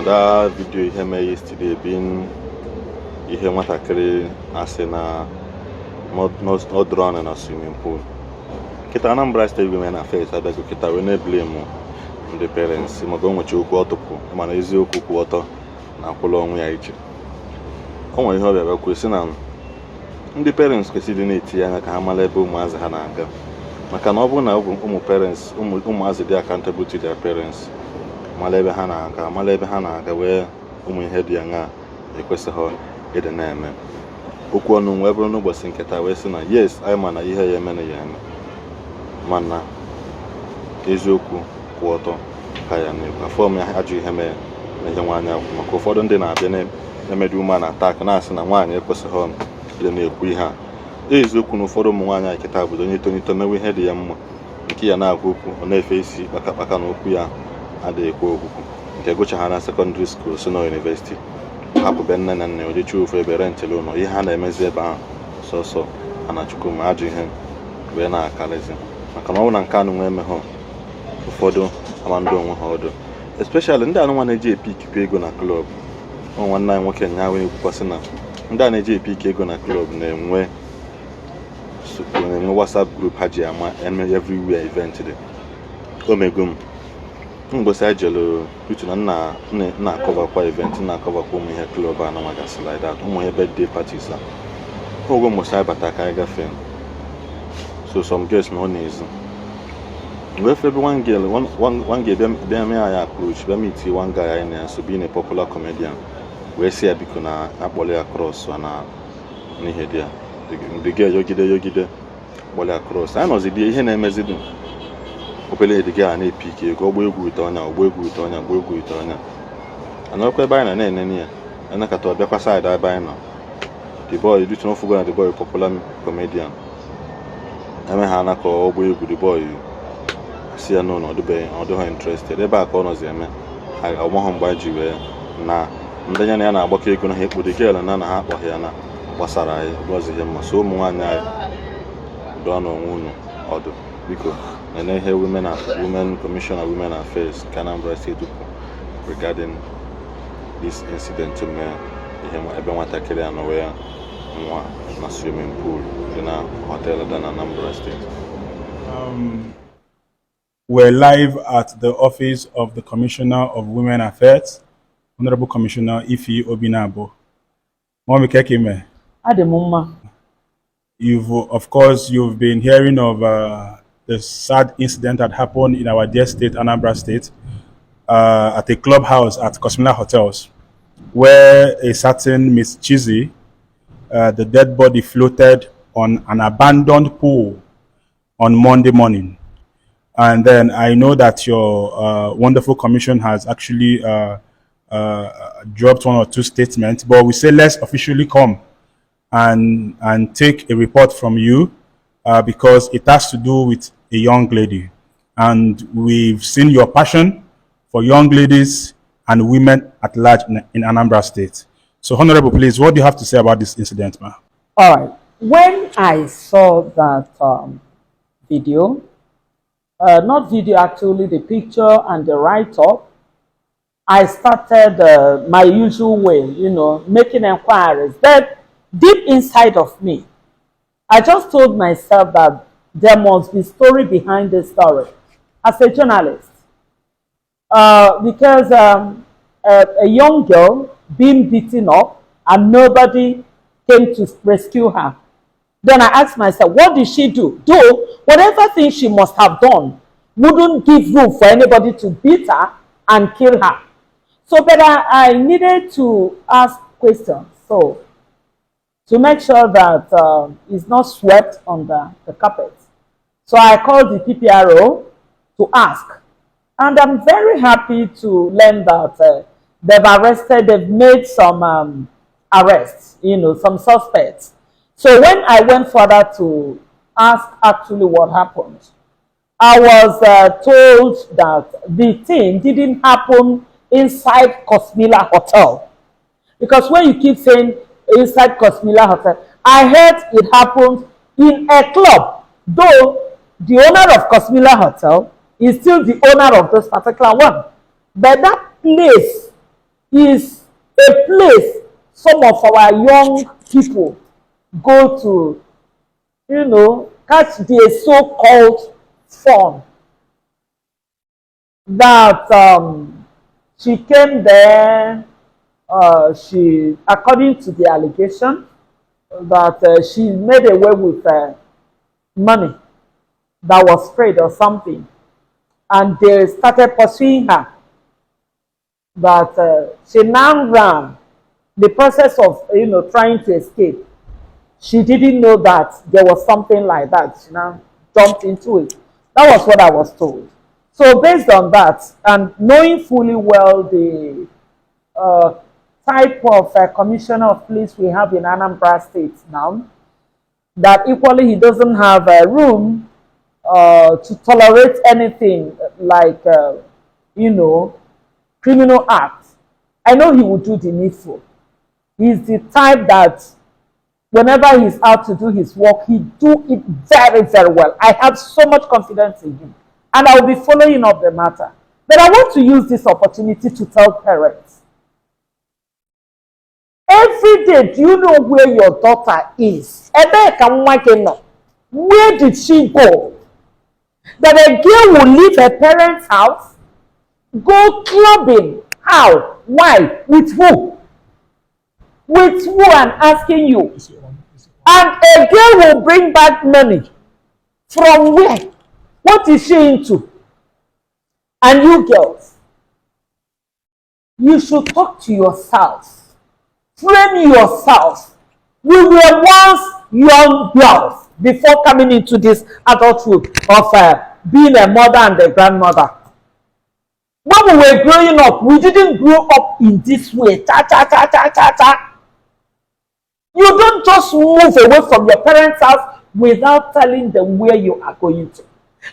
na that video ihe mee yesterday being ihe nwatakịrị asị na no drown na swimming pool. Kita Anambra State Women Affairs abịago kita wee na-eblame ndị parents maka o nwechi okwu ọtụpụ mana eziokwu kwụ ọtọ na akwụla ọnwụ ya iche. O nwere ihe ọ bịara kwuo sị na ndị parents kwesịrị na-etinye anya ka ha mara ebe ụmụazị ha na-aga, maka na ọ bụrụ na ụmụazị dị accountable to their parents, mara ebe ha na-aga wee ụmụ ihe dị aṅaa ekwesịghị ịdị na-eme. Okwu ọnụ wee bụrụ n'ụbọchị nketa wee sị na yes, anyị ma na ihe ya eme na ya eme, mana eziokwu kwụ ọtọ ka ya na-ekwu afọm ya ajụ ihe mee na ihe nwaanyị akwụ, maka ụfọdụ ndị na-abịa na-emedu ume na atak na-asị na nwaanyị ekwesịghị ịdị na-ekwu ihe a. Eziokwu na ụfọdụ ụmụ nwaanyị nkịta obodo onye tonito mewe ihe dị ya mma, nke ya na-agwa okwu ọ na-efe isi kpakakpaka na okwu ya adịghị ekwe okwukwu, nke gụchaghara sekọndịrị skuul si na yunivesiti hapụ be nne na nna ojechi ofu ebe rentịrị ụlọ. Ihe ha na-emezi ebe ahụ sọsọ a na chukwu ma ajụ ihe wee na-akarịzi, maka na ọ bụ na nke anụ nwe emeghọ ụfọdụ ama ndị onwe ha ọdụ, especially ndị anụnwa na-eji epikikwa ego na klọb. Nwanne anyị nwoke nya wee kwukwasị na ndị a na-eji epike ego na klọb na-enwe WhatsApp group ha ji ama everywhere event dị. Omego m mgbosi anyị jelu utu na nna akọvakwa event, nna akọvakwa ụmụ ihe klọb a na magasị like that, ụmụ ihe birthday parties a ogo mgbosi anyị bata ka anyị gafee, so some girls na ọ na-ezi wee febe one girl bịa mee anyị approach bịa meet one guy anyị na so being a popular comedian wee si ya biko na akpọrọ ya cross na n'ihe dị ya. The girl yogide kpọrọ ya cross, anyị nọzi dị ihe na-emezidu obele dị gị a na-epike ego ọgba egwu ite ọnya anọkwa ebe anyị na-enene ya anakata ọbịakwa side ebe anyị nọ. The boy due to no fugo na the boy popular comedian eme ha anaka ọgba egwu. The boy si ya n'ụlọ ọdụghị interested ebe a ka ọ nọzi eme ọgbahọ mgbe ji wee na ndị anya na ya na-agbakọ ego na ha ekpo the girl na ha akpọghị ya na gbasara anyị ọgọzighị mma. So ụmụ nwaanyị anyị dụọ n'onwe unu ọdụ biko na ihe Women Commissioner Women Affairs Anambra State regarding this incident to me ihe ebe nwatakịrị anọ wee nwa na swimming pool dị na hotel dị na Anambra State. We're live at the office of the Commissioner of Women Affairs, Honorable Commissioner Ifi Obinabo. Mami Kekime. Ademumma. Of course, you've been hearing of the sad incident that happened in our dear state, Anambra State, at a clubhouse at Cosmila Hotels, where a certain Miss Chizzy, the dead body floated on an abandoned pool on Monday morning. And then I know that your wonderful commission has actually dropped one or two statements, but we say let's officially come and take a report from you because it has to do with a young lady. And we've seen your passion for young ladies and women at large in Anambra State. So, Honorable, please, what do you have to say about this incident, ma'am? All right. When I saw that video, not video, actually, the picture and the write-up, I started my usual way, making inquiries. But deep inside of me, I just told myself that there must be story behind the story as a journalist. Because a young girl being beaten up and nobody came to rescue her. Then I asked myself, what did she do? Though, whatever thing she must have done wouldn't give room for anybody to beat her and kill her. So, but I needed to ask questions. So, to make sure that it's not swept under the carpet. So I called the PPRO to ask. And I'm very happy to learn that they've made some arrests, some suspects. So when I went further to ask actually what happened, I was told that the thing didn't happen inside Cosmila Hotel. Because when you keep saying inside Cosmila Hotel, I heard it happened in a club, though the owner of Cosmila Hotel is still the owner of this particular one. But that place is a place some of our young people go to, you know, catch the so-called fun. That she came there, she, according to the allegation, that she made away with money that was sprayed or something, and they started pursuing her. But she now ran the process of, you know, trying to escape. She didn't know that there was something like that. She now jumped into it. That was what I was told. So based on that, and knowing fully well the type of commissioner of police we have in Anambra State now, that equally he doesn't have a room to tolerate anything like, you know, criminal acts. I know he will do the needful. He's the type that whenever he's out to do his work, he do it very, very well. I have so much confidence in him. And I will be following up the matter. But I want to use this opportunity to tell parents. Every day, do you know where your daughter is? Where did she go? That a girl will leave her parents' house, go clubbing. How? Why? With who? With who? I'm asking you. And a girl will bring back money. From where? What is she into? And you girls, you should talk to yourselves. Train yourselves. We were once young girls before coming into this adulthood of being a mother and a grandmother. When we were growing up, we didn't grow up in this way. Cha, cha, cha, cha, cha, cha. You don't just move away from your parents' house without telling them where you are going to.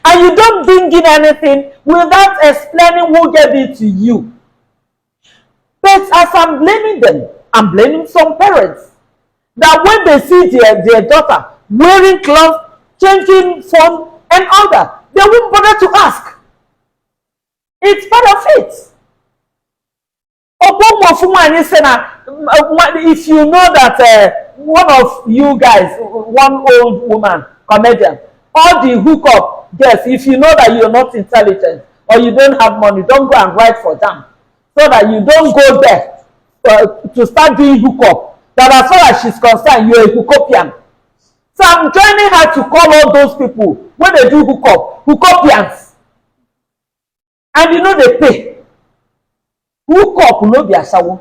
And you don't bring in anything without explaining who gave it to you. But as I'm blaming them, I'm blaming some parents. That when they see their daughter wearing clothes, changing phone and all that, they won't bother to ask. It's part of it. If you know that one of you guys, one old woman, comedian, all the hookup, yes, if you know that you're not intelligent or you don't have money, don't go and write for them. So that you don't go there to start doing hookup. That as far as she's concerned, you're a hookupian. So I'm joining her to call all those people when they do hookupians. And you know they pay. Hookup no be asawo.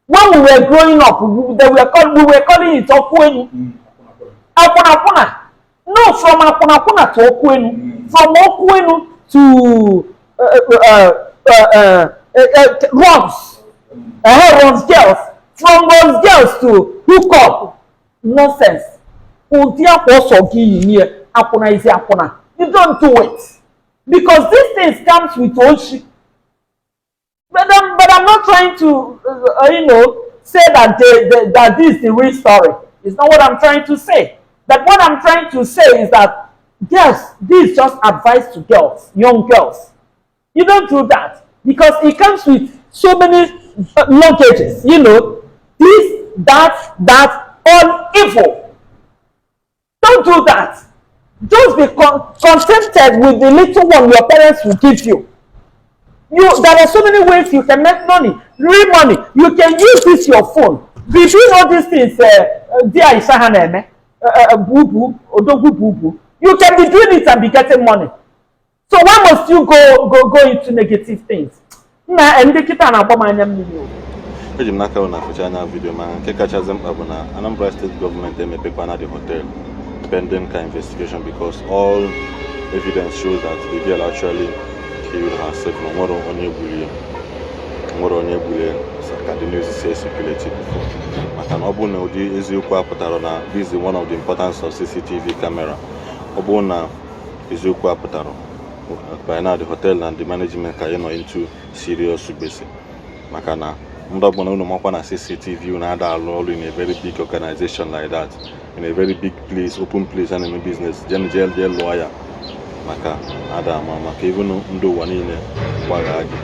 When we were growing up, we were calling it okpu. Apuna. No, from apuna to okpu. From okpu to runs. Runs girls. From runs girls to hookup. Nonsense. Apuna is apuna. You don't do it. Because these things comes with old. But I'm not trying to, you know, say that that this is the real story. It's not what I'm trying to say. But what I'm trying to say is that, girls, this is just advice to girls, young girls. You don't do that. Because it comes with so many luggages, you know. This, that, all evil. Don't do that. Just be contented with the little one your parents will give you. There are so many ways you can make money, real money. You can use this your phone. Be doing all these things, you can be doing it and be getting money. So why must you go into negative things? Ejimnaka una fuchana video man ke kachazem abuna Anambra State government emepekwana the hotel pending investigation because all evidence shows that the girl actually killed herself. More on the news is circulated before. But an obuna udi eziokwu apụtara na this is one of the importance of CCTV camera. Obuna eziokwu apụtara by now the hotel and the management are into serious basic. Makana mdabona unu makwa na CCTV una ada alụ in a very big organization like that, in a very big place, open place and in a business. Jail lawyer. Maka ada maka even ndo wanile gbara agi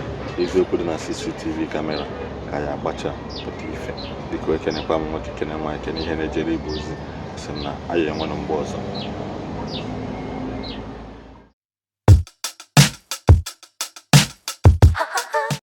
eziokwu dị na CCTV kamera ka ya agbacha pụta ife biko ekenekwa m nwoke kene nwaanyị kene ihe na-ejere Igbo ozi sị na anyị enwere mgbe ọzọ